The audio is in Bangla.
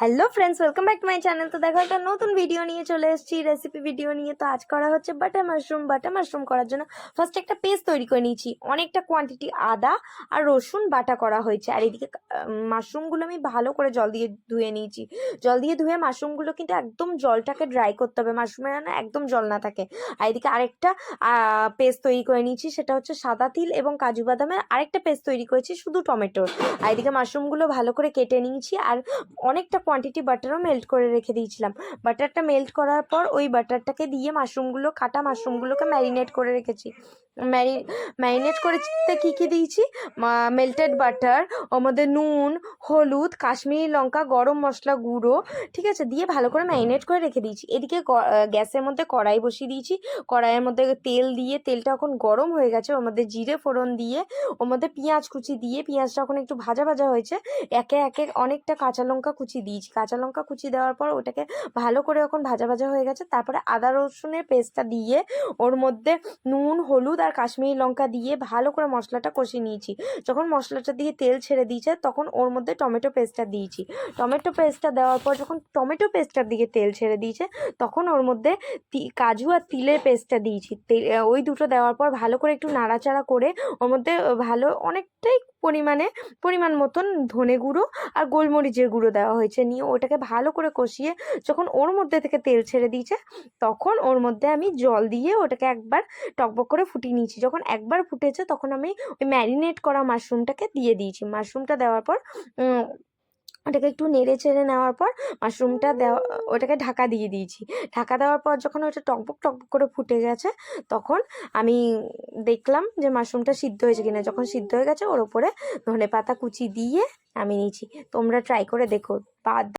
Hello friends, welcome back to my channel. তো দেখো একটা নতুন ভিডিও নিয়ে চলে এসেছি, রেসিপি ভিডিও নিয়ে। তো আজ করা হচ্ছে বাটার মাশরুম করার জন্য ফার্স্ট একটা পেস্ট তৈরি করে নিয়েছি। অনেকটা কোয়ান্টিটি আদা আর রসুন বাটা করা হয়েছে। আর এদিকে মাশরুমগুলো আমি ভালো করে জল দিয়ে ধুয়ে নিয়েছি। জল দিয়ে ধুয়ে মাশরুমগুলো কিন্তু একদম জলটাকে ড্রাই করতে হবে, মাশরুমের না একদম জল না থাকে। আর এদিকে আরেকটা পেস্ট তৈরি করে নিয়েছি, সেটা হচ্ছে সাদা তিল এবং কাজু বাদামের আরেকটা পেস্ট তৈরি করেছি শুধু টমেটোর। আর এদিকে মাশরুমগুলো ভালো করে কেটে নিয়েছি। আর অনেকটা কোয়ান্টিটি বাটারও মেল্ট করে রেখে দিয়েছিলাম। বাটারটা মেল্ট করার পর ওই বাটারটাকে দিয়ে কাটা মাশরুমগুলোকে ম্যারিনেট করে রেখেছি। ম্যারিনেট করেতে কী কী দিয়েছি, মেল্টেড বাটার, ওর মধ্যে নুন, হলুদ, কাশ্মীরি লঙ্কা, গরম মশলা গুঁড়ো, ঠিক আছে, দিয়ে ভালো করে ম্যারিনেট করে রেখে দিয়েছি। এদিকে গ্যাসের মধ্যে কড়াই বসিয়ে দিয়েছি। কড়াইয়ের মধ্যে তেল দিয়ে, তেলটা এখন গরম হয়ে গেছে, ওর মধ্যে জিরে ফোড়ন দিয়ে, ওর মধ্যে পেঁয়াজ কুচি দিয়ে, পেঁয়াজটা এখন একটু ভাজা ভাজা হয়েছে, একে একে অনেকটা কাঁচা লঙ্কা কুচি দিয়েছি। কাঁচা লঙ্কা কুচি দেওয়ার পর ওটাকে ভালো করে এখন ভাজা ভাজা হয়ে গেছে। তারপরে আদা রসুনের পেস্টটা দিয়ে, ওর মধ্যে নুন, হলুদ আর কাশ্মীরি লঙ্কা দিয়ে ভালো করে মশলাটা কষিয়ে নিয়েছি। যখন মশলাটা দিয়ে তেল ছেড়ে দিয়েছে তখন ওর মধ্যে টমেটো পেস্টটা দিয়েছি। টমেটো পেস্টটা দেওয়ার পর যখন টমেটো পেস্টটার দিকে তেল ছেড়ে দিয়েছে তখন ওর মধ্যে কাজু আর তিলের পেস্টটা দিয়েছি। ওই দুটো দেওয়ার পর ভালো করে একটু নাড়াচাড়া করে ওর মধ্যে অনেকটাই পরিমাণ মতন ধনে গুঁড়ো আর গোলমরিচের গুঁড়ো দেওয়া হয়েছে, নিয়ে ওটাকে ভালো করে কষিয়ে যখন ওর মধ্যে থেকে তেল ছেড়ে দিয়েছে তখন ওর মধ্যে আমি জল দিয়ে ওটাকে একবার টকবক করে ফুটিয়ে নিয়েছি। যখন একবার ফুটেছে তখন আমি ওই ম্যারিনেট করা মাশরুমটাকে দিয়ে দিয়েছি। মাশরুমটা দেওয়ার পর ওটাকে একটু নেড়ে চেড়ে নেওয়ার পর ওটাকে ঢাকা দিয়ে দিয়েছি। ঢাকা দেওয়ার পর যখন ওটা টকবক টকবক করে ফুটে গেছে তখন আমি দেখলাম যে মাশরুমটা সিদ্ধ হয়েছে কিনা। যখন সিদ্ধ হয়ে গেছে ওর ওপরে ধনেপাতা কুচি দিয়ে আমি নিয়েছি। তোমরা ট্রাই করে দেখো।